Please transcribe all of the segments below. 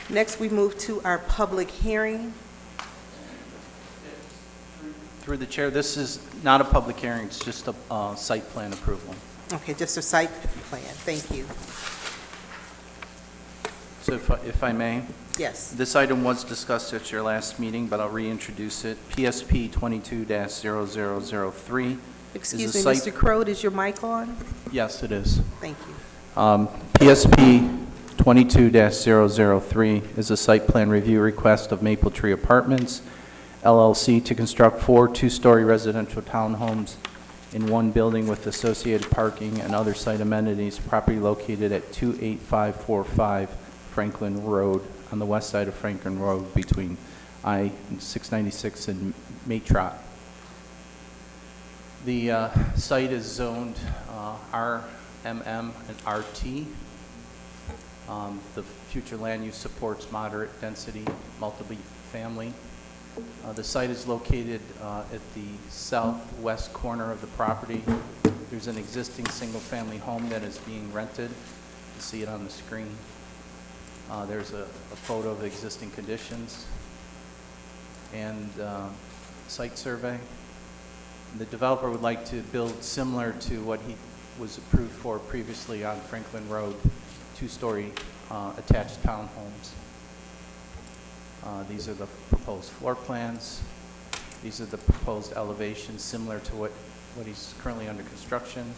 Next, we move to our public hearing. Through the chair, this is not a public hearing, it's just a site plan approval. Okay, just a site plan. Thank you. So if I may, Yes. this item was discussed at your last meeting, but I'll reintroduce it. PSP 22-0003. Excuse me, site- Mr. Crode, is your mic on? Yes, it is. Thank you. PSP 22-003 is a site plan review request of Maple Tree Apartments, LLC, to construct 4 two-story residential townhomes in one building with associated parking and other site amenities, property located at 28545 Franklin Road, on the west side of Franklin Road between I-696 and Matrot. The site is zoned RMM and RT. The future land use supports moderate density, multi-family. The site is located at the southwest corner of the property. There's an existing single-family home that is being rented. You see it on the screen. There's a photo of existing conditions and site survey. The developer would like to build similar to what he was approved for previously on Franklin Road, 2-story attached townhomes. These are the proposed floor plans. These are the proposed elevations similar to what he's currently under construction.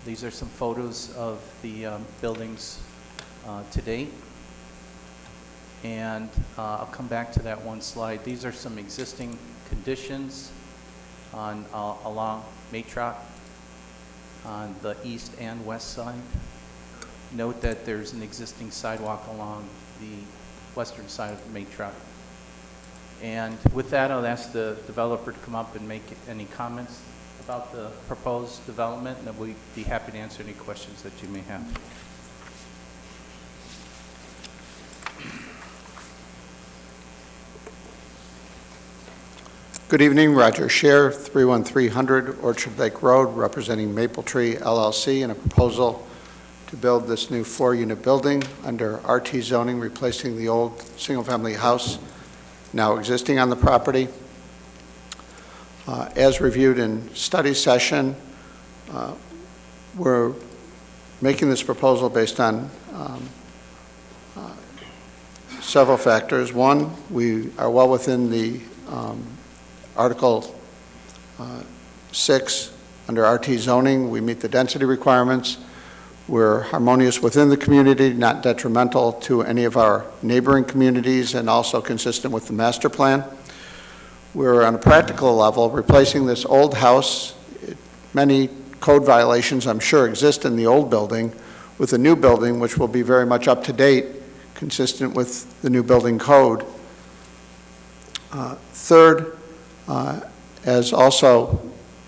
These are some photos of the buildings to date. And I'll come back to that one slide. These are some existing conditions on along Matrot on the east and west side. Note that there's an existing sidewalk along the western side of Matrot. And with that, I'll ask the developer to come up and make any comments about the proposed development, and then we'd be happy to answer any questions that you may have. Good evening, Roger Scher, 31300 Orchard Lake Road, representing Maple Tree LLC, and a proposal to build this new 4-unit building under RT zoning, replacing the old single-family house now existing on the property. As reviewed in study session, we're making this proposal based on several factors. One, we are well within the Article 6 under RT zoning. We meet the density requirements. We're harmonious within the community, not detrimental to any of our neighboring communities, and also consistent with the master plan. We're on a practical level replacing this old house. Many code violations, I'm sure, exist in the old building with a new building, which will be very much up to date, consistent with the new building code. Third, as also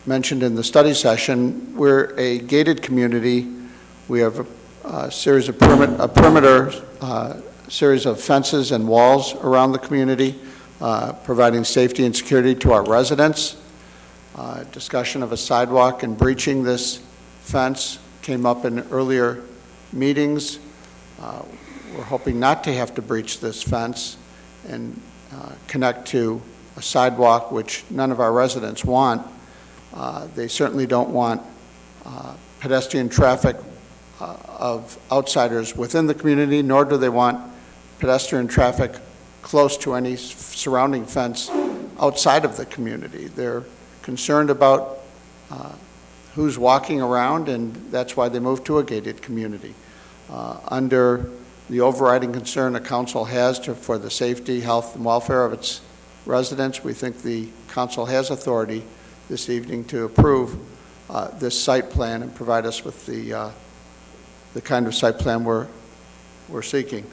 mentioned in the study session, we're a gated community. We have a series of perimeter series of fences and walls around the community, providing safety and security to our residents. Discussion of a sidewalk and breaching this fence came up in earlier meetings. We're hoping not to have to breach this fence and connect to a sidewalk, which none of our residents want. They certainly don't want pedestrian traffic of outsiders within the community, nor do they want pedestrian traffic close to any surrounding fence outside of the community. They're concerned about who's walking around, and that's why they moved to a gated community. Under the overriding concern the council has for the safety, health, and welfare of its residents, we think the council has authority this evening to approve this site plan and provide us with the kind of site plan we're seeking.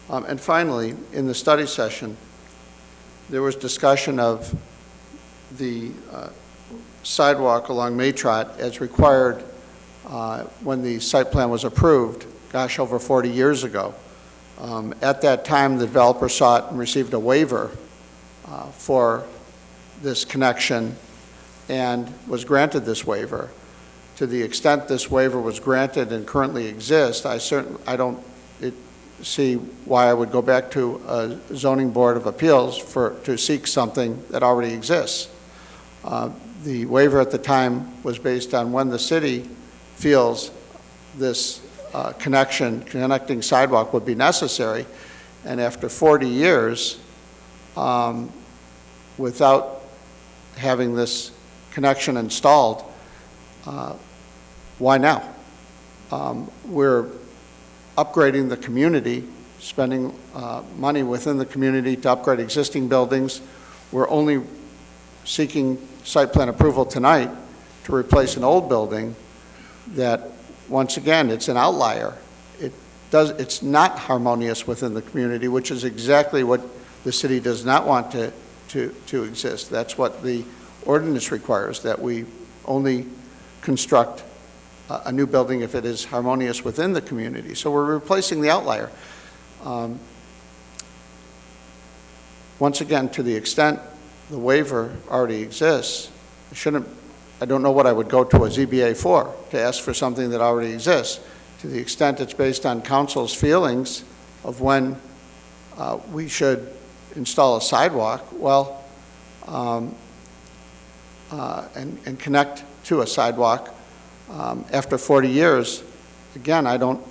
And finally, in the study session, there was discussion of the sidewalk along Matrot as required when the site plan was approved, gosh, over 40 years ago. At that time, the developer sought and received a waiver for this connection and was granted this waiver. To the extent this waiver was granted and currently exists, see why I would go back to a zoning board of appeals to seek something that already exists. The waiver at the time was based on when the city feels this connecting sidewalk would be necessary, and after 40 years, without having this connection installed, why now? We're upgrading the community, spending money within the community to upgrade existing buildings. We're only seeking site plan approval tonight to replace an old building that, once again, it's an outlier. It's not harmonious within the community, which is exactly what the city does not want to exist. That's what the ordinance requires, that we only construct a new building if it is harmonious within the community. So we're replacing the outlier. Once again, to the extent the waiver already exists, I don't know what I would go to a ZBA for, to ask for something that already exists. To the extent it's based on council's feelings of when we should install a sidewalk, well, and connect to a sidewalk after 40 years, again, I don't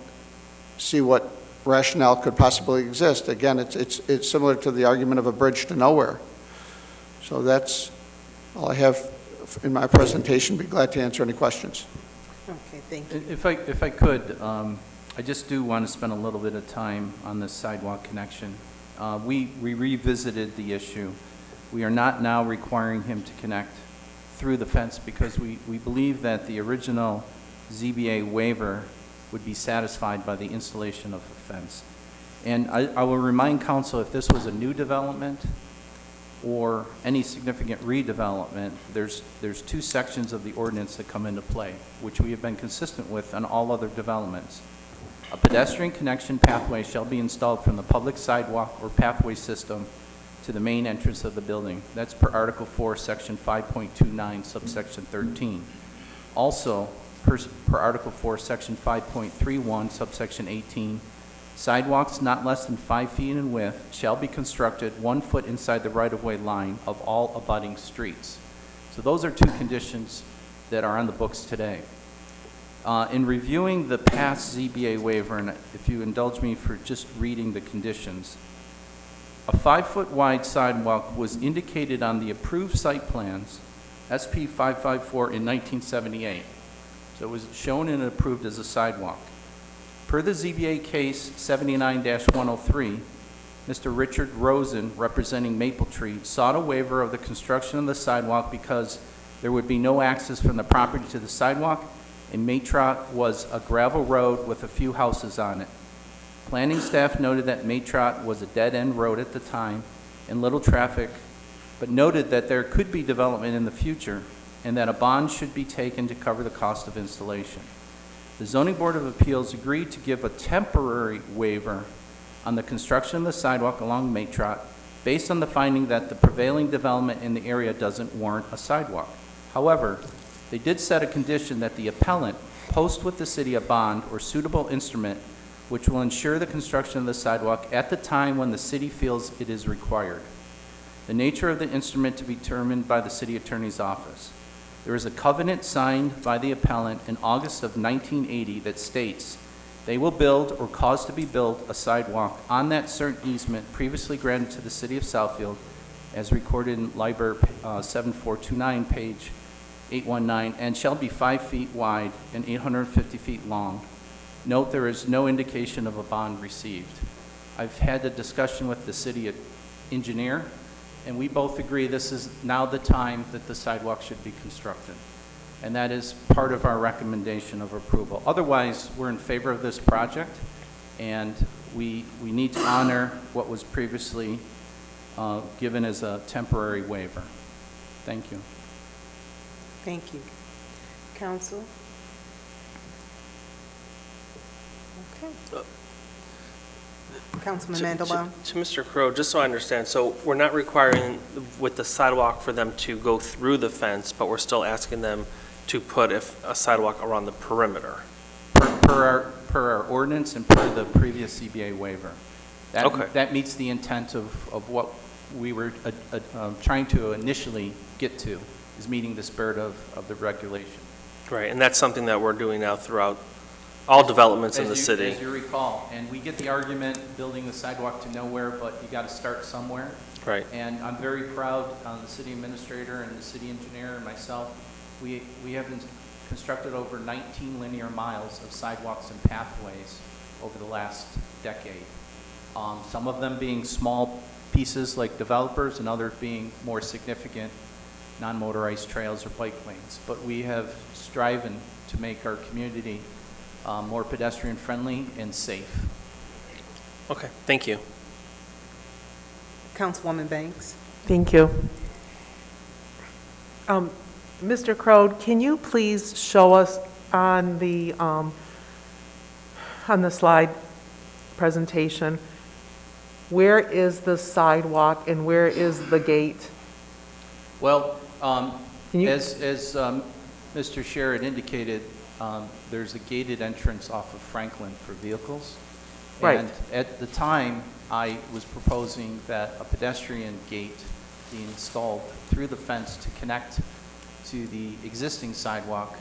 see what rationale could possibly exist. Again, it's similar to the argument of a bridge to nowhere. So that's all I have in my presentation. Be glad to answer any questions. Okay, thank you. If I could, I just do want to spend a little bit of time on this sidewalk connection. We revisited the issue. We are not now requiring him to connect through the fence because we believe that the original ZBA waiver would be satisfied by the installation of a fence. And I will remind council, if this was a new development or any significant redevelopment, there's two sections of the ordinance that come into play, which we have been consistent with on all other developments. A pedestrian connection pathway shall be installed from the public sidewalk or pathway system to the main entrance of the building. That's per Article 4, Section 5.29, subsection 13. Also, per Article 4, Section 5.31, subsection 18, sidewalks not less than 5 feet in width shall be constructed 1 foot inside the right-of-way line of all abutting streets. So those are two conditions that are on the books today. In reviewing the past ZBA waiver, and if you indulge me for just reading the conditions, a 5-foot wide sidewalk was indicated on the approved site plans, SP 554 in 1978. So it was shown and approved as a sidewalk. Per the ZBA case 79-103, Mr. Richard Rosen, representing Maple Tree, sought a waiver of the construction of the sidewalk because there would be no access from the property to the sidewalk, and Matrot was a gravel road with a few houses on it. Planning staff noted that Matrot was a dead-end road at the time and little traffic, but noted that there could be development in the future and that a bond should be taken to cover the cost of installation. The Zoning Board of Appeals agreed to give a temporary waiver on the construction of the sidewalk along Matrot based on the finding that the prevailing development in the area doesn't warrant a sidewalk. However, they did set a condition that the appellant post with the city a bond or suitable instrument which will ensure the construction of the sidewalk at the time when the city feels it is required. The nature of the instrument to be determined by the city attorney's office. There is a covenant signed by the appellant in August of 1980 that states they will build or cause to be built a sidewalk on that certain easement previously granted to the city of Southfield as recorded in LIBOR 7429, page 819, and shall be 5 feet wide and 850 feet long. Note there is no indication of a bond received. I've had a discussion with the city engineer, and we both agree this is now the time that the sidewalk should be constructed. And that is part of our recommendation of approval. Otherwise, we're in favor of this project, and we need to honor what was previously given as a temporary waiver. Thank you. Thank you. Council? Okay. Councilman Mandelbaum? To Mr. Crowe, just so I understand, so we're not requiring with the sidewalk for them to go through the fence, but we're still asking them to put a sidewalk around the perimeter? Per per our ordinance and per the previous CBA waiver. Okay. That meets the intent of what we were trying to initially get to, is meeting the spirit of the regulation. Right, and that's something that we're doing now throughout all developments in the city. As you recall, and we get the argument, building the sidewalk to nowhere, but you got to start somewhere. Right, And I'm very proud, the city administrator and the city engineer and myself, we have constructed over 19 linear miles of sidewalks and pathways over the last decade. Some of them being small pieces like developers, and others being more significant non-motorized trails or bike lanes. But we have striven to make our community more pedestrian-friendly and safe. okay, thank you. Councilwoman Banks? Thank you. Mr. Crode, can you please show us on the slide presentation, where is the sidewalk and where is the gate? Well, Can you- as Mr. Sherrod indicated, there's a gated entrance off of Franklin for vehicles. Right. And at the time, I was proposing that a pedestrian gate be installed through the fence to connect to the existing sidewalk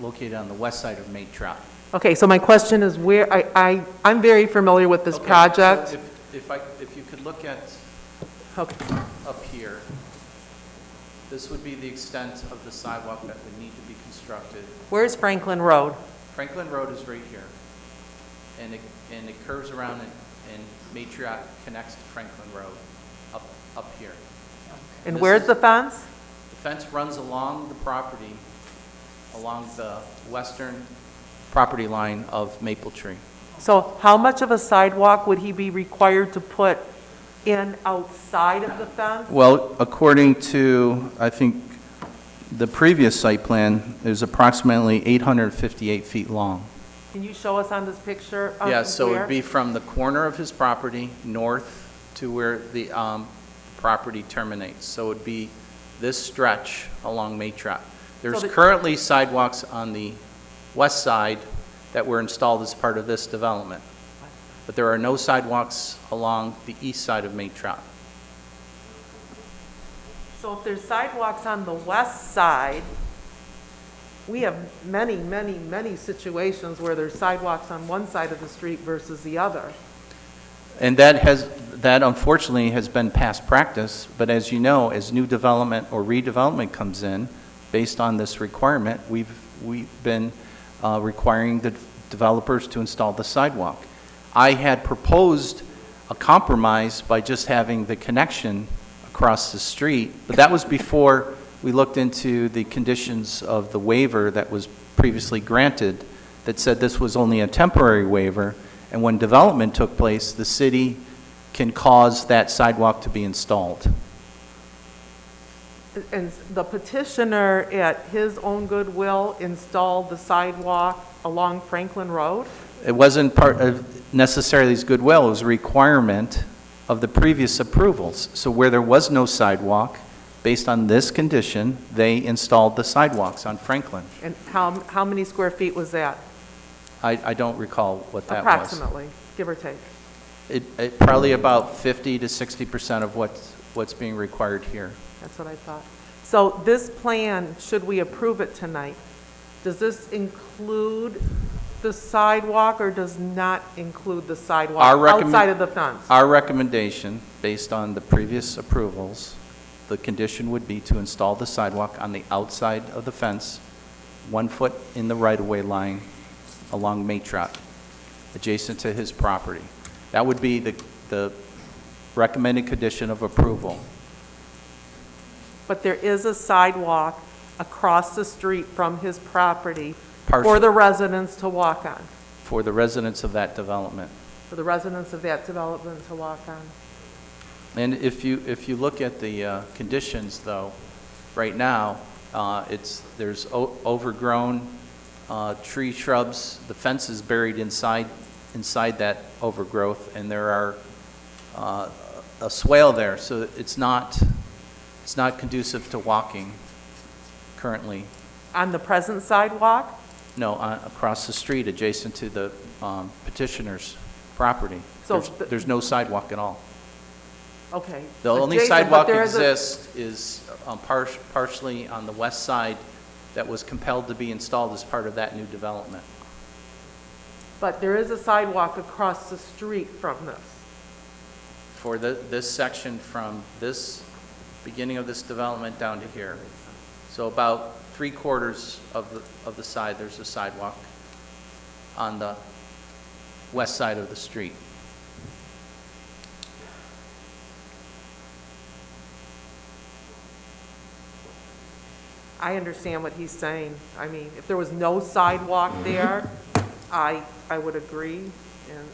located on the west side of Maytrop. Okay, so my question is where, I'm very familiar with this Okay, project. so if you could look at Okay. up here, this would be the extent of the sidewalk that would need to be constructed. Where's Franklin Road? Franklin Road is right here, and it curves around and Matriot connects to Franklin Road, up here. And This where's is- the fence? The fence runs along the property, along the western property line of Maple Tree. So how much of a sidewalk would he be required to put in outside of the fence? Well, according to, I think, the previous site plan, there's approximately 858 feet long. Can you show us on this picture? Yeah, so where? it'd be from the corner of his property north to where the property terminates. So it'd be this stretch along Matrop. There's the- currently sidewalks on the west side that were installed as part of this development, but there are no sidewalks along the east side of Matrop. So if there's sidewalks on the west side, we have many, many, many situations where there's sidewalks on one side of the street versus the other. And that unfortunately has been past practice, but as you know, as new development or redevelopment comes in, based on this requirement, we've been requiring the developers to install the sidewalk. I had proposed a compromise by just having the connection across the street, but that was before we looked into the conditions of the waiver that was previously granted that said this was only a temporary waiver, and when development took place, the city can cause that sidewalk to be installed. And the petitioner, at his own goodwill, installed the sidewalk along Franklin Road? It wasn't part of necessarily his goodwill, it was a requirement of the previous approvals. So where there was no sidewalk, based on this condition, they installed the sidewalks on Franklin. And how many square feet was that? I don't recall what that was. Approximately, give or take. It probably about 50 to 60% of what's being required here. That's what I thought. So this plan, should we approve it tonight, does this include the sidewalk or does not include the sidewalk outside of the fence? Our recommendation, based on the previous approvals, the condition would be to install the sidewalk on the outside of the fence, 1 foot in the right-of-way line along Matrop, adjacent to his property. That would be the recommended condition of approval. But there is a sidewalk across the street from his property for Partially. the residents to walk on, For the residents of that development. for the residents of that development to walk on. And if you look at the conditions, though, right now, there's overgrown tree shrubs, the fence is buried inside that overgrowth, and there are a swale there, so it's not conducive to walking currently. On the present sidewalk? No, across the street, adjacent to the petitioner's property. So There's no sidewalk at all. Okay. The only Adjacent, but sidewalk there is a- exists is partially on the west side that was compelled to be installed as part of that new development. But there is a sidewalk across the street from this. For this section from this beginning of this development down to here. So about 3/4 of the side, there's a sidewalk on the west side of the street. I understand what he's saying. I mean, if there was no sidewalk there, I would agree, and,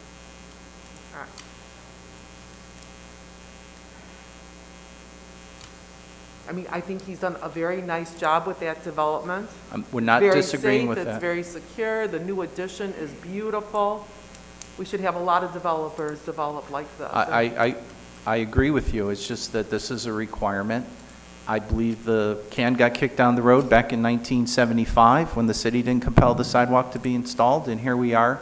I mean, I think he's done a very nice job with that development. We're not disagreeing with Very safe, that. it's very secure, the new addition is beautiful. We should have a lot of developers develop like this. I agree with you. It's just that this is a requirement. I believe the can got kicked down the road back in 1975 when the city didn't compel the sidewalk to be installed, and here we are,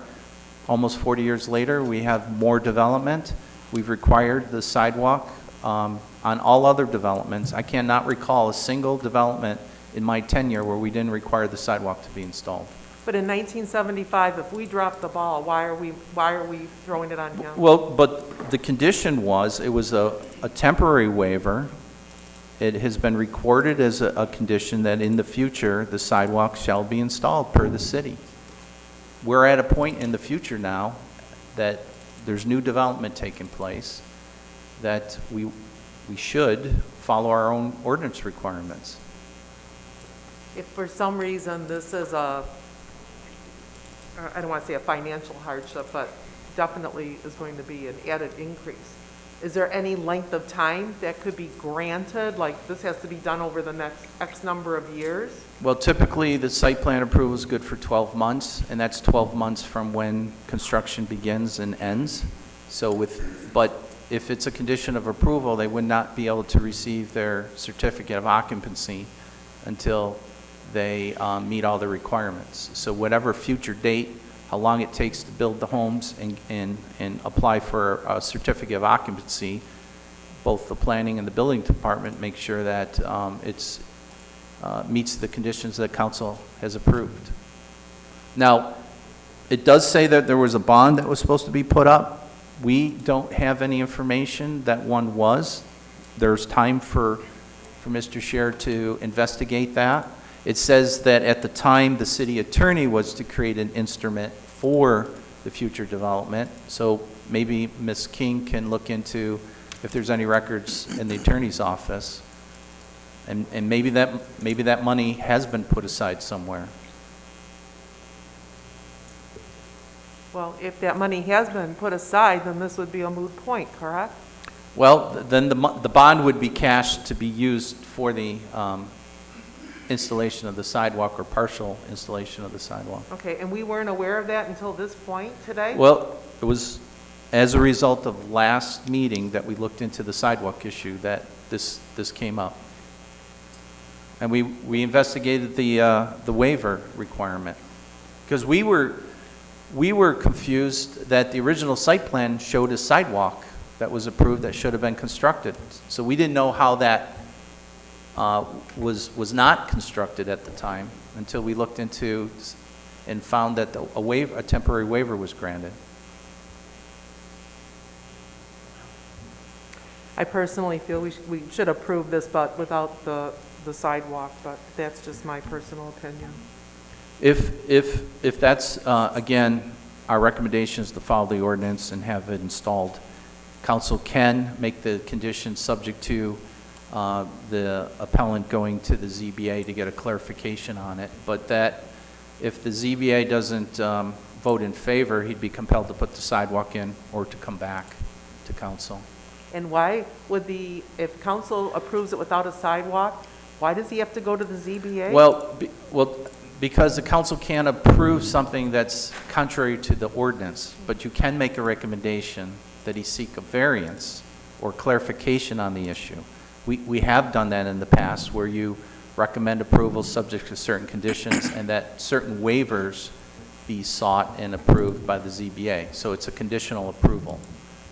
almost 40 years later. We have more development. We've required the sidewalk on all other developments. I cannot recall a single development in my tenure where we didn't require the sidewalk to be installed. But in 1975, if we dropped the ball, why are we throwing it on him? Well, but the condition was, it was a temporary waiver. It has been recorded as a condition that in the future, the sidewalk shall be installed per the city. We're at a point in the future now that there's new development taking place, that we should follow our own ordinance requirements. If for some reason this is I don't want to say a financial hardship, but definitely is going to be an added increase, is there any length of time that could be granted? Like, this has to be done over the next X number of years? Well, typically, the site plan approval is good for 12 months, and that's 12 months from when construction begins and ends. But if it's a condition of approval, they would not be able to receive their certificate of occupancy until they meet all the requirements. So whatever future date, how long it takes to build the homes and apply for a certificate of occupancy, both the planning and the building department make sure that it's meets the conditions that council has approved. Now, it does say that there was a bond that was supposed to be put up. We don't have any information that one was. There's time for Mr. Scher to investigate that. It says that at the time, the city attorney was to create an instrument for the future development. So maybe Ms. King can look into if there's any records in the attorney's office. And maybe that money has been put aside somewhere. Well, if that money has been put aside, then this would be a moot point, correct? Well, then the bond would be cashed to be used for the installation of the sidewalk or partial installation of the sidewalk. Okay, and we weren't aware of that until this point today? Well, it was as a result of last meeting that we looked into the sidewalk issue that this came up. And we investigated the waiver requirement. Because we were confused that the original site plan showed a sidewalk that was approved that should have been constructed. So we didn't know how that was not constructed at the time until we looked into and found that a temporary waiver was granted. I personally feel we should approve this, but without the sidewalk, but that's just my personal opinion. If that's, again, our recommendation is to follow the ordinance and have it installed, council can make the condition subject to the appellant going to the ZBA to get a clarification on it, but that if the ZBA doesn't vote in favor, he'd be compelled to put the sidewalk in or to come back to council. And why would if council approves it without a sidewalk, why does he have to go to the ZBA? Well, because the council can't approve something that's contrary to the ordinance, but you can make a recommendation that he seek a variance or clarification on the issue. We have done that in the past where you recommend approval subject to certain conditions, and that certain waivers be sought and approved by the ZBA. So it's a conditional approval.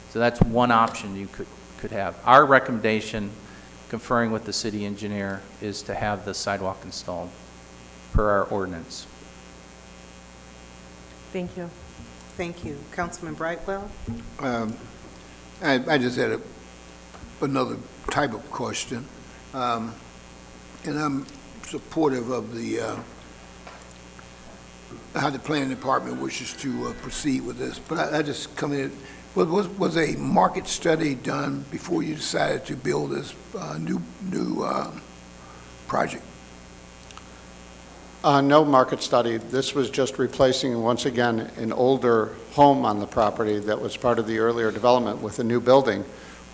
So that's one option you could have. Our recommendation, conferring with the city engineer, is to have the sidewalk installed per our ordinance. Thank you. Thank you. Councilman Brightwell? I just had another type of question. And I'm supportive of how the planning department wishes to proceed with this. But I just come in, was a market study done before you decided to build this new project? No market study. This was just replacing, once again, an older home on the property that was part of the earlier development with a new building.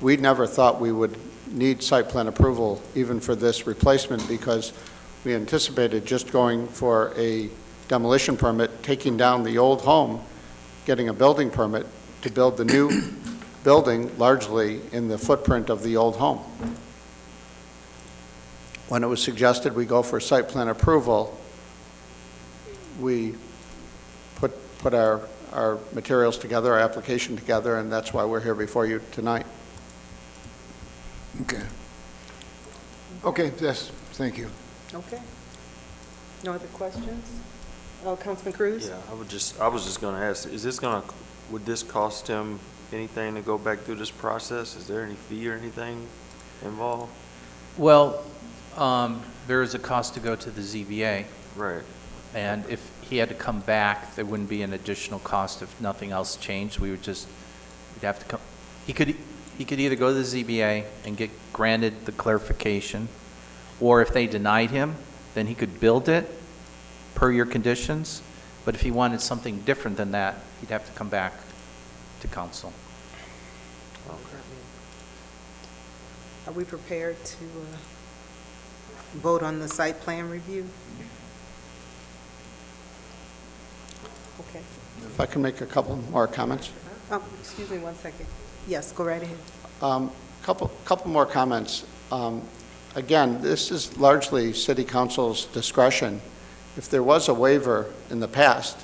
We never thought we would need site plan approval even for this replacement because we anticipated just going for a demolition permit, taking down the old home, getting a building permit to build the new building largely in the footprint of the old home. When it was suggested we go for site plan approval, we put our materials together, our application together, and that's why we're here before you tonight. Okay. Okay, thank you. Okay. No other questions? Councilman Cruz? Yeah, I was just gonna ask, would this cost him anything to go back through this process? Is there any fee or anything involved? Well, there is a cost to go to the ZBA, Right. and if he had to come back, there wouldn't be an additional cost if nothing else changed. We'd have to come, he could either go to the ZBA and get granted the clarification, or if they denied him, then he could build it per your conditions, but if he wanted something different than that, he'd have to come back to council. Okay. Are we prepared to vote on the site plan review? Okay. If I can make a couple more comments. Excuse me one second. Yes, go right ahead. Couple more comments. Again, this is largely City Council's discretion. If there was a waiver in the past,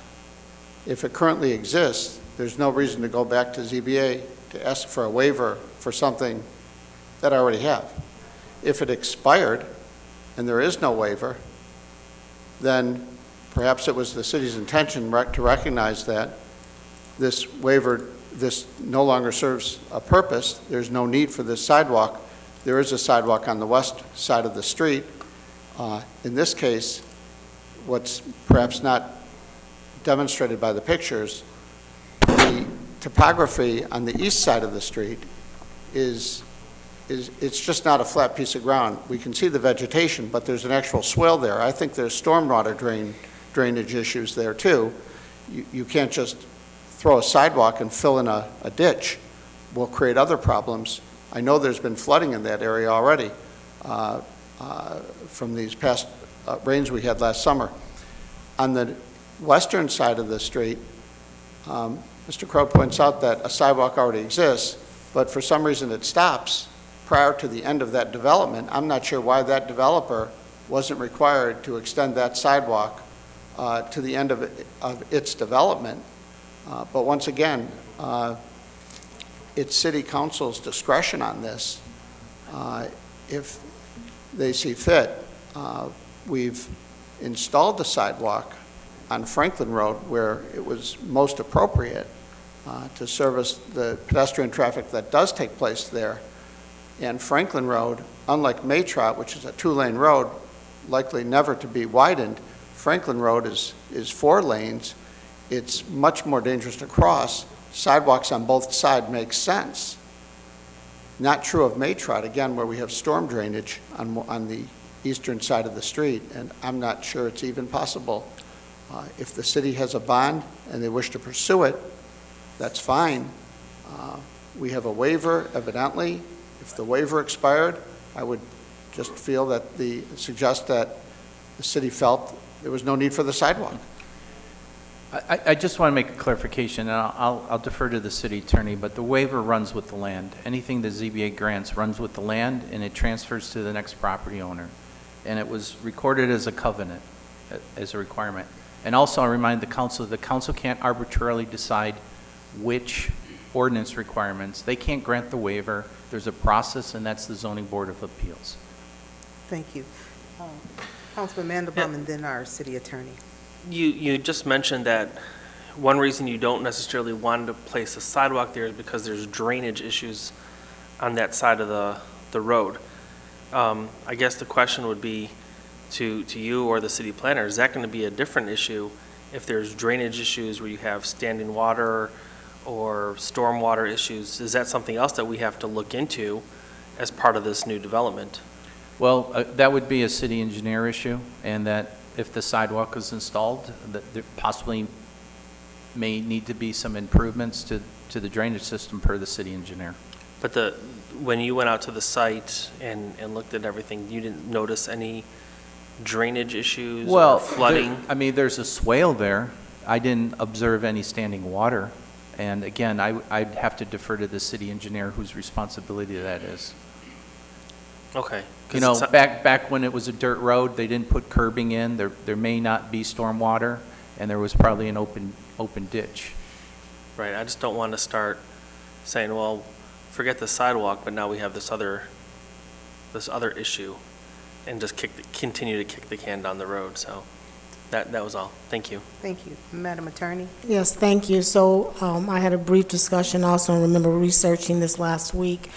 if it currently exists, there's no reason to go back to ZBA to ask for a waiver for something that I already have. If it expired and there is no waiver, then perhaps it was the city's intention to recognize that this waiver, this no longer serves a purpose. There's no need for this sidewalk. There is a sidewalk on the west side of the street. In this case, what's perhaps not demonstrated by the pictures, the topography on the east side of the street it's just not a flat piece of ground. We can see the vegetation, but there's an actual swale there. I think there's stormwater drainage issues there too. You can't just throw a sidewalk and fill in a ditch. Will create other problems. I know there's been flooding in that area already from these past rains we had last summer. On the western side of the street, Mr. Crow points out that a sidewalk already exists, but for some reason it stops prior to the end of that development. I'm not sure why that developer wasn't required to extend that sidewalk to the end of its development. But once again, it's City Council's discretion on this. If they see fit, we've installed the sidewalk on Franklin Road where it was most appropriate to service the pedestrian traffic that does take place there. And Franklin Road, unlike Matrot, which is a two-lane road, likely never to be widened, Franklin Road is 4 lanes. It's much more dangerous to cross. Sidewalks on both sides make sense. Not true of Matrot, again, where we have storm drainage on the eastern side of the street, and I'm not sure it's even possible. If the city has a bond and they wish to pursue it, that's fine. We have a waiver, evidently. If the waiver expired, I would just suggest that the city felt there was no need for the sidewalk. I just want to make a clarification, and I'll defer to the city attorney, but the waiver runs with the land. Anything the ZBA grants runs with the land, and it transfers to the next property owner. and it was recorded as a covenant, as a requirement. And also, I remind the council can't arbitrarily decide which ordinance requirements. They can't grant the waiver. There's a process, and that's the Zoning Board of Appeals. Thank you. Councilman Mandelbaum and then our city attorney. You just mentioned that one reason you don't necessarily want to place a sidewalk there is because there's drainage issues on that side of the road. I guess the question would be to you or the city planner, is that going to be a different issue if there's drainage issues where you have standing water or stormwater issues? Is that something else that we have to look into as part of this new development? Well, that would be a city engineer issue, and that if the sidewalk is installed, that there possibly may need to be some improvements to the drainage system per the city engineer. But when you went out to the site and looked at everything, you didn't notice any drainage issues or flooding? There's a swale there. I didn't observe any standing water. And again, I'd have to defer to the city engineer whose responsibility that is. Okay. You know, back when it was a dirt road, they didn't put curbing in. There may not be storm water, and there was probably an open ditch. Right, I just don't want to start saying, well, forget the sidewalk, but now we have this other issue, and just continue to kick the can down the road. So that was all. Thank you. Thank you. Madam Attorney? Yes, thank you. So I had a brief discussion also, and remember researching this last week.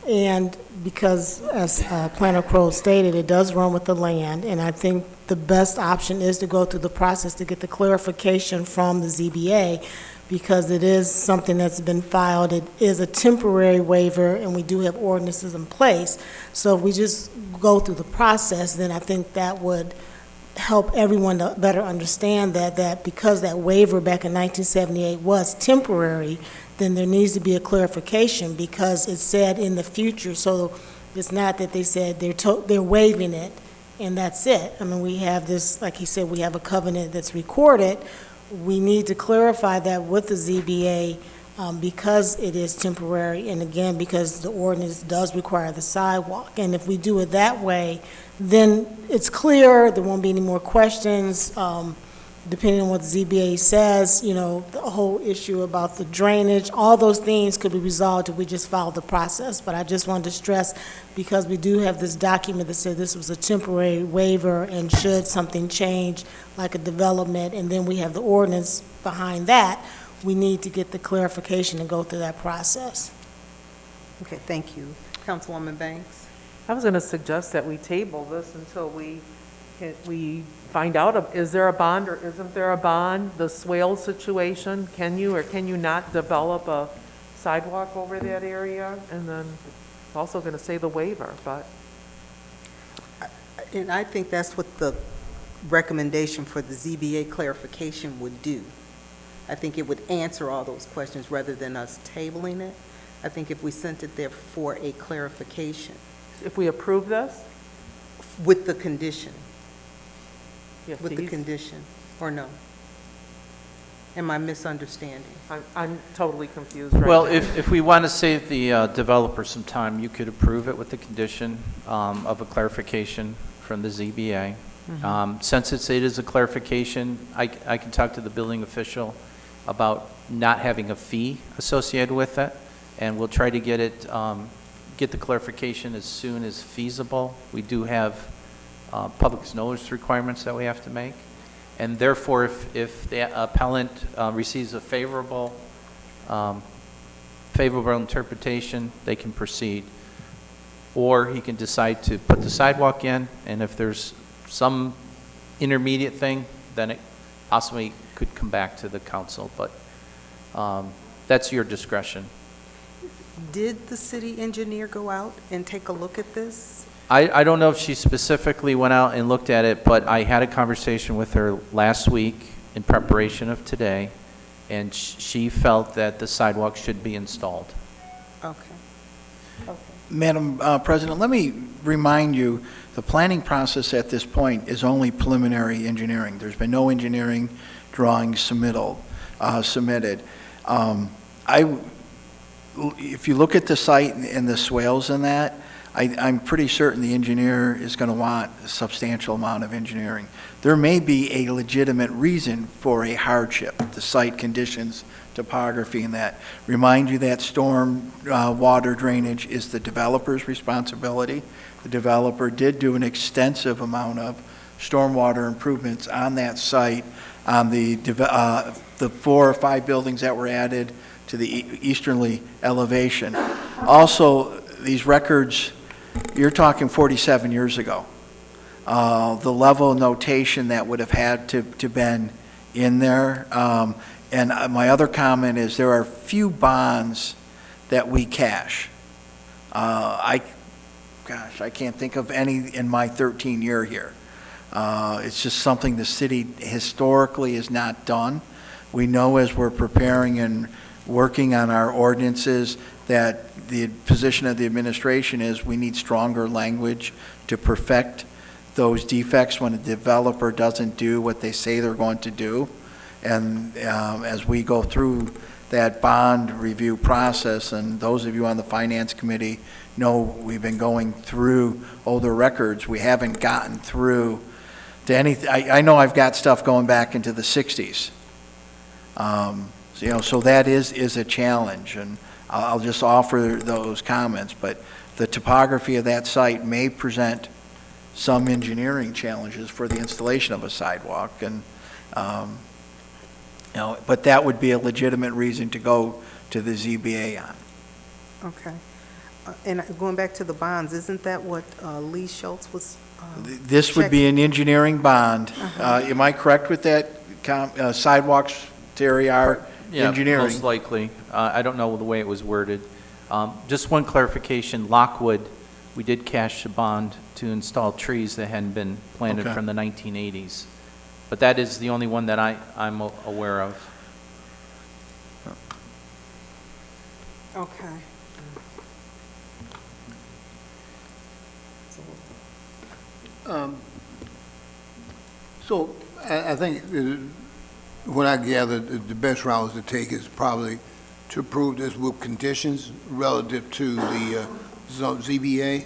And because, as Planner Crowe stated, it does run with the land, and I think the best option is to go through the process to get the clarification from the ZBA, because it is something that's been filed. It is a temporary waiver, and we do have ordinances in place. So if we just go through the process, then I think that would help everyone to better understand that because that waiver back in 1978 was temporary, then there needs to be a clarification, because it said in the future. So it's not that they said they're waiving it and that's it. I mean, we have this, like he said, we have a covenant that's recorded. We need to clarify that with the ZBA because it is temporary, and again, because the ordinance does require the sidewalk. And if we do it that way, then it's clear, there won't be any more questions. Depending on what the ZBA says, you know, the whole issue about the drainage, all those things could be resolved if we just followed the process. But I just wanted to stress, because we do have this document that said this was a temporary waiver, and should something change, like a development, and then we have the ordinance behind that, we need to get the clarification and go through that process. Okay, thank you. Councilwoman Banks? I was going to suggest that we table this until we find out, is there a bond or isn't there a bond? The swale situation, can you or can you not develop a sidewalk over that area? And then it's also going to say the waiver, but. And I think that's what the recommendation for the ZBA clarification would do. I think it would answer all those questions rather than us tabling it. I think if we sent it there for a clarification. If we approve this? With the condition. Yes, With the please. condition, or no? Am I misunderstanding? I'm totally confused right now. Well, if we want to save the developer some time, you could approve it with the condition of a clarification from the ZBA. Since it is a clarification, I can talk to the building official about not having a fee associated with it, and we'll try to get the clarification as soon as feasible. We do have public notice requirements that we have to make, and therefore, if the appellant receives a favorable interpretation, they can proceed, or he can decide to put the sidewalk in, and if there's some intermediate thing, then it possibly could come back to the council, but that's your discretion. Did the city engineer go out and take a look at this? I don't know if she specifically went out and looked at it, but I had a conversation with her last week in preparation of today, and she felt that the sidewalk should be installed. Okay. Okay. Madam President, let me remind you, the planning process at this point is only preliminary engineering. There's been no engineering drawings submitted. If you look at the site and the swales and that, I'm pretty certain the engineer is going to want a substantial amount of engineering. There may be a legitimate reason for a hardship, the site conditions, topography, and that. Remind you that storm water drainage is the developer's responsibility. The developer did do an extensive amount of stormwater improvements on that site, on the 4 or 5 buildings that were added to the easterly elevation. Also, these records, you're talking 47 years ago. The level of notation that would have had to been in there. And my other comment is there are few bonds that we cash. I can't think of any in my 13-year here. It's just something the city historically has not done. We know as we're preparing and working on our ordinances that the position of the administration is we need stronger language to perfect those defects when a developer doesn't do what they say they're going to do. And as we go through that bond review process, and those of you on the Finance Committee know we've been going through older records, we haven't gotten through to anything. I know I've got stuff going back into the 60s. So that is a challenge, and I'll just offer those comments. But the topography of that site may present some engineering challenges for the installation of a sidewalk, and but that would be a legitimate reason to go to the ZBA on. Okay. And going back to the bonds, isn't that what Lee Schultz was? This would be an engineering bond. Am I correct with that? Sidewalks, Terry, are engineering? Yeah, most likely. I don't know the way it was worded. Just one clarification, Lockwood, we did cash a bond to install trees that hadn't been planted Okay. from the 1980s. But that is the only one that I'm aware of. Okay. So I think what I gather, the best route to take is probably to approve this with conditions relative to the ZBA.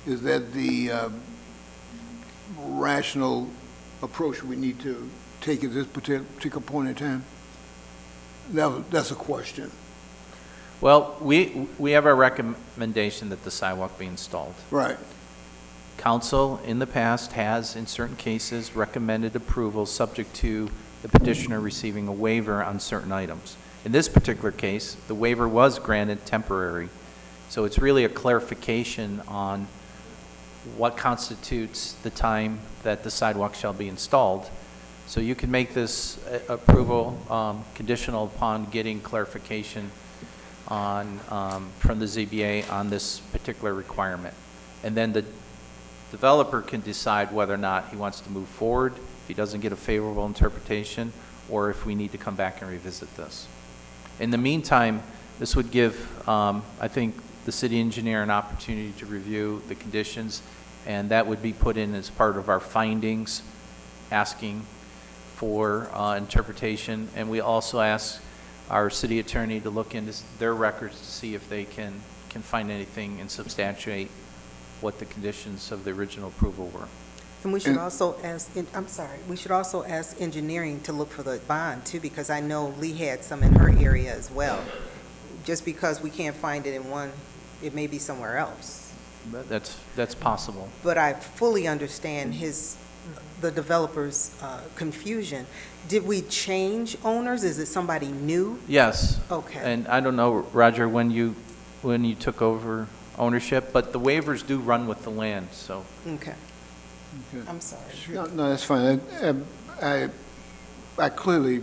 Is that the rational approach we need to take at this particular point in time? That's a question. Well, we have a recommendation that the sidewalk be installed. Right. Council in the past has, in certain cases, recommended approval subject to the petitioner receiving a waiver on certain items. In this particular case, the waiver was granted temporary. So it's really a clarification on what constitutes the time that the sidewalk shall be installed. So you can make this approval conditional upon getting clarification on from the ZBA on this particular requirement. And then the developer can decide whether or not he wants to move forward, if he doesn't get a favorable interpretation, or if we need to come back and revisit this. In the meantime, this would give, I think, the city engineer an opportunity to review the conditions, and that would be put in as part of our findings, asking for interpretation. And we also ask our city attorney to look into their records to see if they can find anything and substantiate what the conditions of the original approval were. And we should also ask, we should also ask engineering to look for the bond too, because I know Lee had some in her area as well. Just because we can't find it in one, it may be somewhere else. That's possible. But I fully understand the developer's confusion. Did we change owners? Is it somebody new? Yes. Okay. And I don't know, Roger, when you took over ownership, but the waivers do run with the land, so. Okay. I'm sorry. No, that's fine. I clearly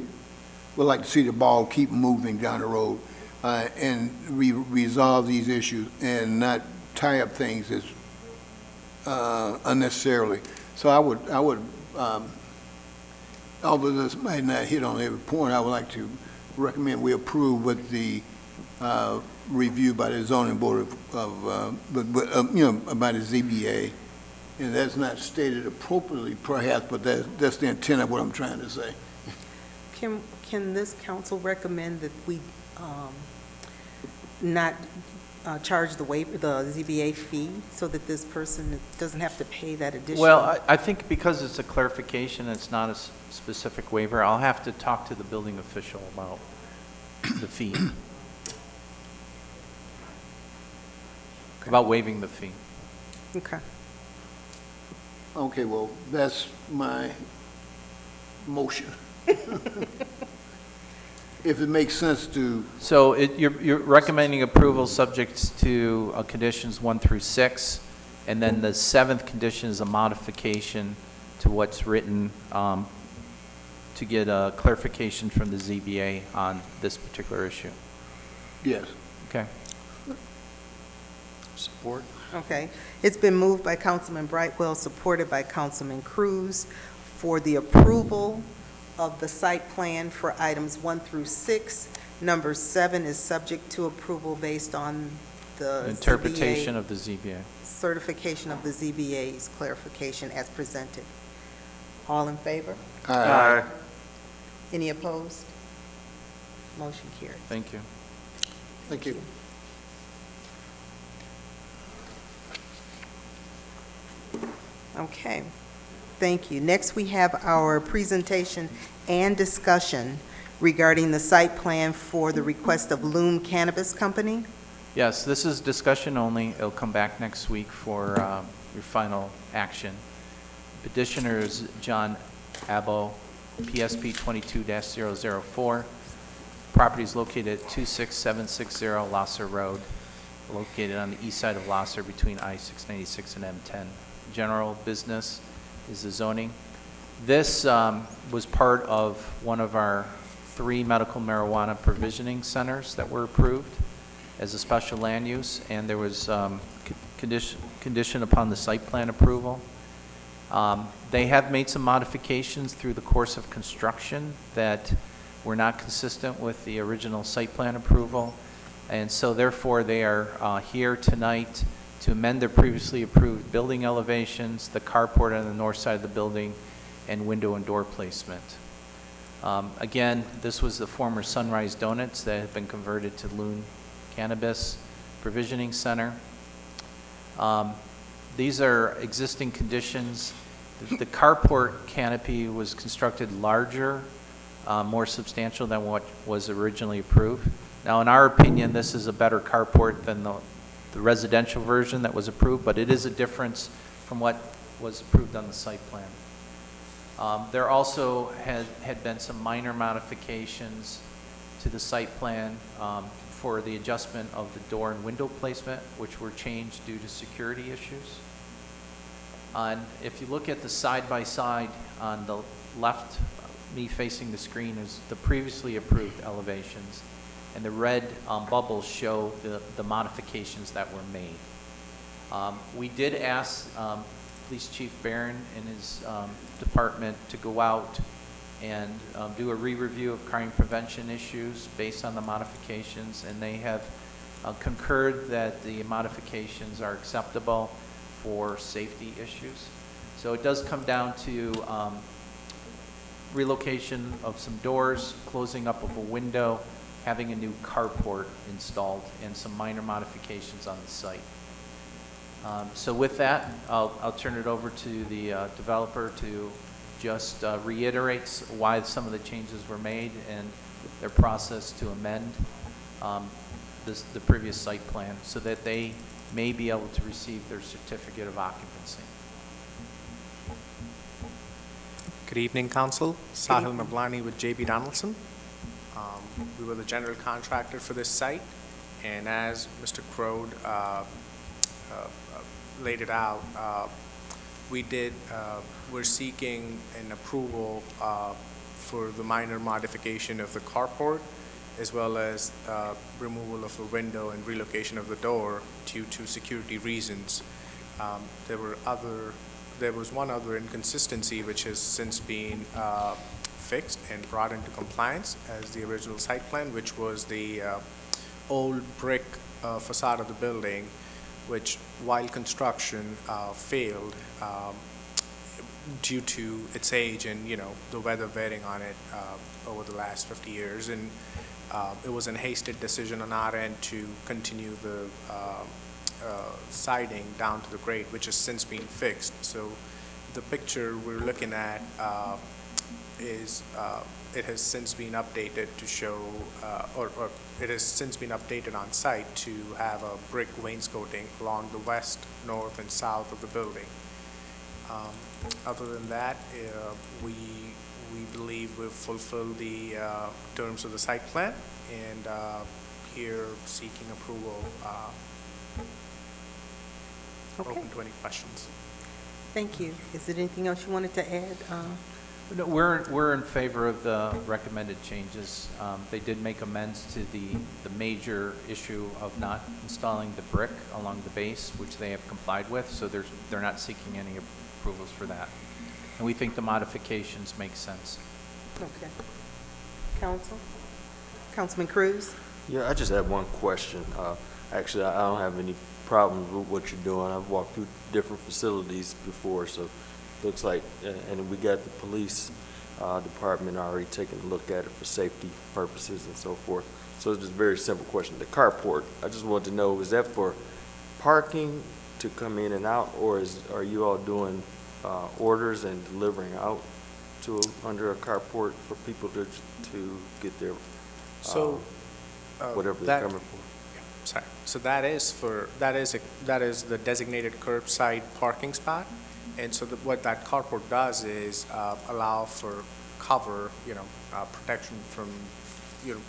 would like to see the ball keep moving down the road and resolve these issues and not tie up things as unnecessarily. So I would, although this might not hit on every point, I would like to recommend we approve with the review by the zoning board by the ZBA. And that's not stated appropriately, perhaps, but that's the intent of what I'm trying to say. Can this council recommend that we not charge the waiver, the ZBA fee, so that this person doesn't have to pay that additional? Well, I think because it's a clarification, it's not a specific waiver, I'll have to talk to the building official about the fee. About waiving the fee. Okay. Okay, well, that's my motion. If it makes sense to, So you're recommending approval subject to conditions 1 through 6, and then the 7th condition is a modification to what's written to get a clarification from the ZBA on this particular issue. yes. Okay. Support? Okay. It's been moved by Councilman Brightwell, supported by Councilman Cruz, for the approval of the site plan for items 1 through 6. Number 7 is subject to approval based on the Interpretation ZBA of the ZBA. certification of the ZBA's clarification as presented. All in favor? Aye. Any opposed? Motion carried. Thank you. Thank you. Okay, thank you. Next, we have our presentation and discussion regarding the site plan for the request of Loom Cannabis Company. Yes, this is discussion only. It'll come back next week for your final action. Petitioner is John Abbo, PSP 22-004. Property is located at 26760 Losser Road, located on the east side of Losser between I-696 and M10. General business is the zoning. This was part of one of our 3 medical marijuana provisioning centers that were approved as a special land use, and there was condition upon the site plan approval. They have made some modifications through the course of construction that were not consistent with the original site plan approval, and so therefore they are here tonight to amend their previously approved building elevations, the carport on the north side of the building, and window and door placement. Again, this was the former Sunrise Donuts that had been converted to Loon Cannabis Provisioning Center. These are existing conditions. The carport canopy was constructed larger, more substantial than what was originally approved. Now, in our opinion, this is a better carport than the residential version that was approved, but it is a difference from what was approved on the site plan. There also had been some minor modifications to the site plan for the adjustment of the door and window placement, which were changed due to security issues. And if you look at the side-by-side on the left, me facing the screen, is the previously approved elevations, and the red bubbles show the modifications that were made. We did ask Police Chief Barron and his department to go out and do a re-review of crime prevention issues based on the modifications, and they have concurred that the modifications are acceptable for safety issues. So it does come down to relocation of some doors, closing up of a window, having a new carport installed, and some minor modifications on the site. So with that, I'll turn it over to the developer to just reiterate why some of the changes were made and their process to amend the previous site plan so that they may be able to receive their certificate of occupancy. Good evening, Council. Sahil Mablani with JB Donaldson. We were the general contractor for this site, and as Mr. Crode laid it out, we're seeking an approval for the minor modification of the carport, as well as removal of a window and relocation of the door due to security reasons. There was one other inconsistency which has since been fixed and brought into compliance as the original site plan, which was the old brick facade of the building, which while construction failed due to its age and, the weather wearing on it over the last 50 years. And it was a hasted decision on our end to continue the siding down to the grade, which has since been fixed. So the picture we're looking at is, it has since been updated to show, or it has since been updated on site to have a brick wainscoting along the west, north, and south of the building. Other than that, we believe we've fulfilled the terms of the site plan, and here seeking approval. Okay. Open to any questions. Thank you. Is there anything else you wanted to add? No, we're in favor of the recommended changes. They did make amends to the major issue of not installing the brick along the base, which they have complied with, so they're not seeking any approvals for that. And we think the modifications make sense. Okay. Council? Councilman Cruz? Yeah, I just have one question. Actually, I don't have any problems with what you're doing. I've walked through different facilities before, so looks like, and we got the police department already taking a look at it for safety purposes and so forth. So it's just a very simple question. The carport, I just wanted to know, is that for parking to come in and out, or are you all doing orders and delivering out to under a carport for people to get their whatever they're coming for? Sorry. So that is the designated curbside parking spot, and so what that carport does is allow for cover, protection from,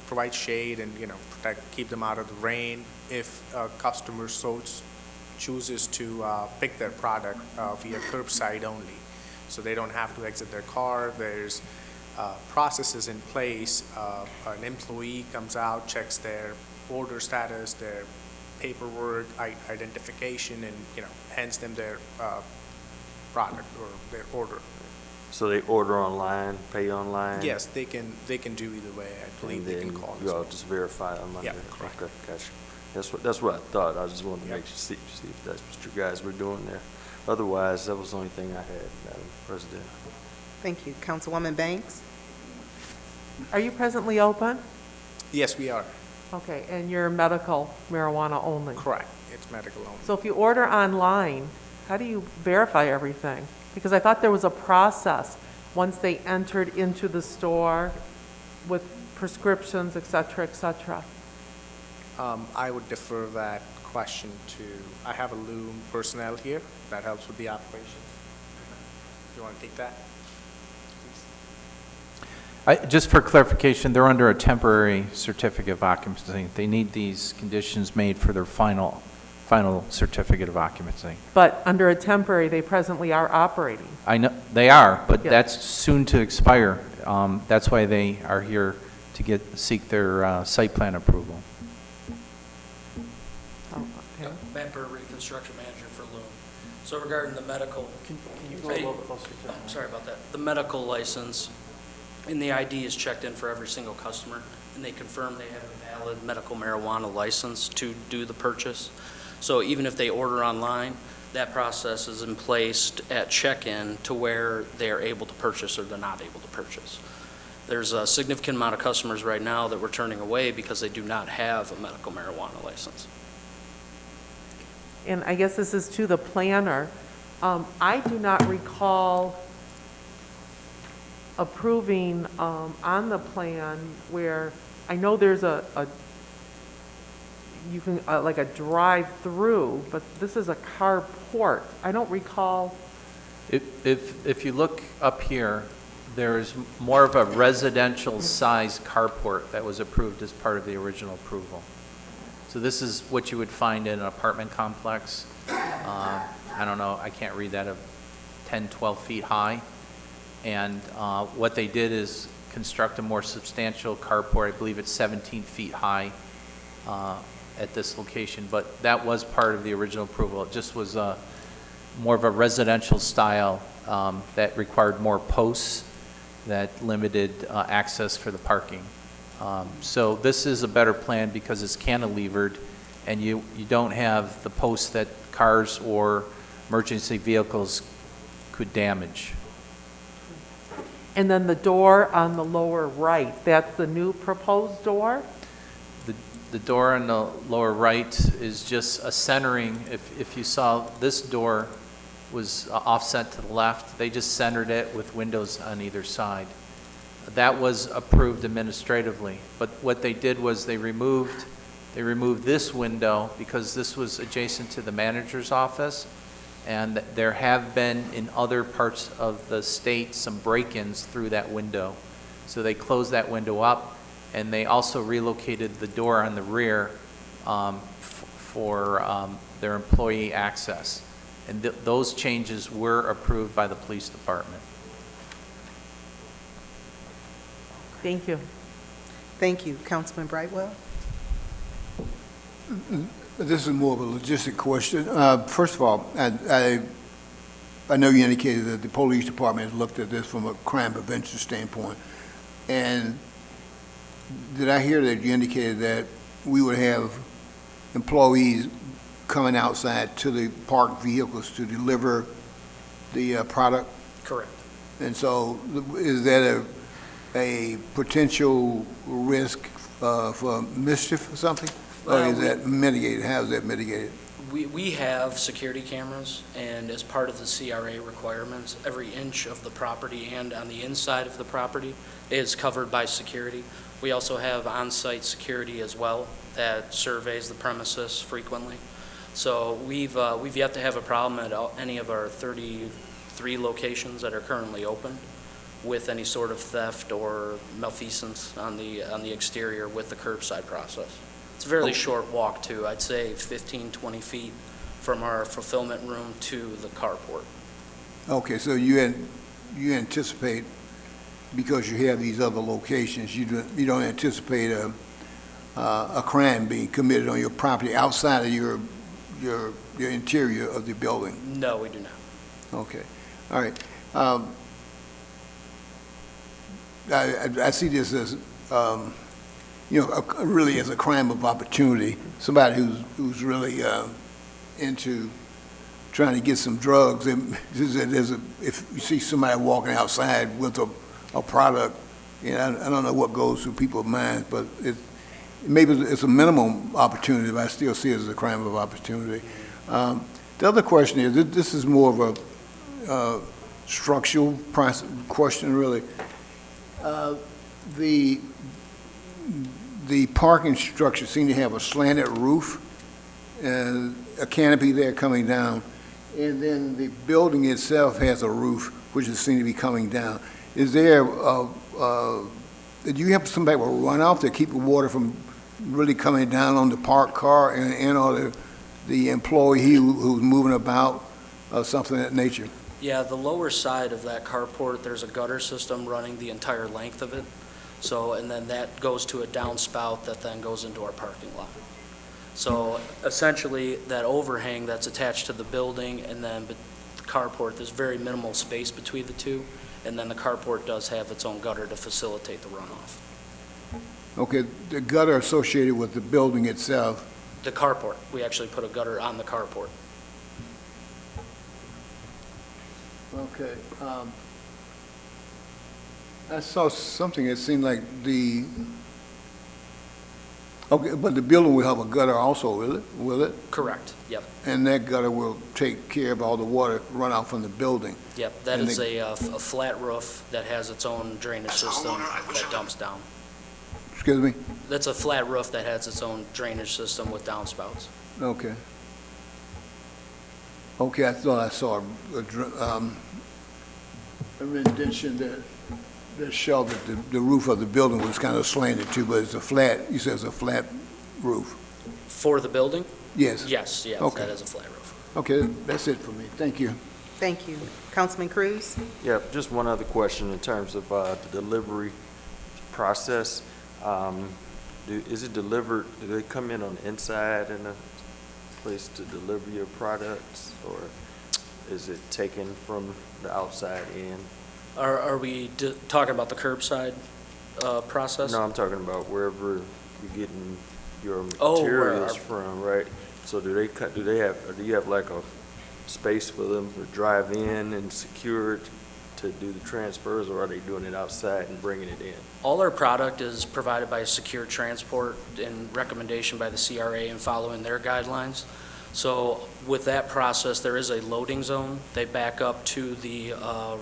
provide shade and keep them out of the rain if a customer chooses to pick their product via curbside only, so they don't have to exit their car. There's processes in place. An employee comes out, checks their order status, their paperwork, identification, and hands them their product or their order. So they order online, pay online? Yes, they can do either way. I believe they can call. You all just verify online? Yeah, there. correct. Okay, gotcha. That's what I thought. I just wanted to make sure, see if that's what you guys were doing there. Otherwise, that was the only thing I had, Madam President. Thank you. Councilwoman Banks? Are you presently open? Yes, we are. Okay, and you're medical marijuana only? Correct. It's medical only. So if you order online, how do you verify everything? Because I thought there was a process once they entered into the store with prescriptions, et cetera, et cetera. I would defer that question to, I have a Loom personnel here that helps with the operations. Do you want to take that? Just for clarification, they're under a temporary certificate of occupancy. They need these conditions made for their final certificate of occupancy. But under a temporary, they presently are operating. I know, they are, but Yeah. that's soon to expire. That's why they are here to seek their site plan approval. Oh, okay. Matt Burberry, construction manager for Loom. So regarding the medical. Can you go a little closer to I'm sorry about that. The medical license and the ID is checked in for every single customer, and they confirm they have a valid medical marijuana license to do the purchase. So even if they order online, that process is in place at check-in to where they are able to purchase or they're not able to purchase. There's a significant amount of customers right now that we're turning away because they do not have a medical marijuana license. And I guess this is to the planner. I do not recall approving on the plan where, I know there's you can, like a drive-through, but this is a carport. I don't recall. If you look up here, there's more of a residential size carport that was approved as part of the original approval. So this is what you would find in an apartment complex. I don't know, I can't read that, of 10, 12 feet high. And what they did is construct a more substantial carport. I believe it's 17 feet high at this location, but that was part of the original approval. It just was more of a residential style that required more posts that limited access for the parking. So this is a better plan because it's cantilevered and you don't have the posts that cars or emergency vehicles could damage. And then the door on the lower right, that's the new proposed door? The door on the lower right is just a centering. If you saw, this door was offset to the left. They just centered it with windows on either side. That was approved administratively. But what they did was they removed this window because this was adjacent to the manager's office. And there have been in other parts of the state some break-ins through that window. So they closed that window up, and they also relocated the door on the rear for their employee access. And those changes were approved by the police department. Thank you. Thank you. Councilman Brightwell? This is more of a logistic question. First of all, I know you indicated that the police department has looked at this from a crime prevention standpoint. And did I hear that you indicated that we would have employees coming outside to the parked vehicles to deliver the product? Correct. And so is that a potential risk for mischief or something? Or is that mitigated? How is that mitigated? We have security cameras, and as part of the CRA requirements, every inch of the property and on the inside of the property is covered by security. We also have on-site security as well that surveys the premises frequently. So we've yet to have a problem at any of our 33 locations that are currently open with any sort of theft or malfeasance on the exterior with the curbside process. It's a fairly short walk too. I'd say 15, 20 feet from our fulfillment room to the carport. Okay, so you anticipate, because you have these other locations, you don't anticipate a crime being committed on your property outside of your interior of the building? No, we do not. Okay, all right. I see this as, really as a crime of opportunity. Somebody who's really into trying to get some drugs. If you see somebody walking outside with a product, I don't know what goes through people's minds, but maybe it's a minimum opportunity, but I still see it as a crime of opportunity. The other question is, this is more of a structural question, really. The parking structure seem to have a slanted roof and a canopy there coming down, and then the building itself has a roof which is seen to be coming down. Is there, do you have somebody with runoff to keep the water from really coming down on the parked car and or the employee who's moving about or something of that nature? Yeah, the lower side of that carport, there's a gutter system running the entire length of it. So, and then that goes to a downspout that then goes into our parking lot. So essentially, that overhang that's attached to the building and then the carport, there's very minimal space between the two. And then the carport does have its own gutter to facilitate the runoff. Okay, the gutter associated with the building itself. The carport, we actually put a gutter on the carport. Okay. I saw something that seemed like okay, but the building will have a gutter also, will it? Correct, yep. And that gutter will take care of all the water runoff from the building? Yep, that is a flat roof that has its own drainage system that dumps down. Excuse me? That's a flat roof that has its own drainage system with downspouts. Okay. Okay, I thought I saw a rendition that showed that the roof of the building was kind of slanted too, but it's a flat, you said it's a flat roof? For the building? Yes. Yes, yes, Okay. that is a flat roof. Okay, that's it for me. Thank you. Thank you. Councilman Cruz? Yeah, just one other question in terms of the delivery process. Is it delivered, do they come in on the inside in a place to deliver your products, or is it taken from the outside in? Are we talking about the curbside process? No, I'm talking about wherever you're getting your Oh, materials from, right? So do you have like a space for them to drive in and secured to do the transfers, or are they doing it outside and bringing it in? All our product is provided by Secure Transport and recommendation by the CRA and following their guidelines. So with that process, there is a loading zone. They back up to the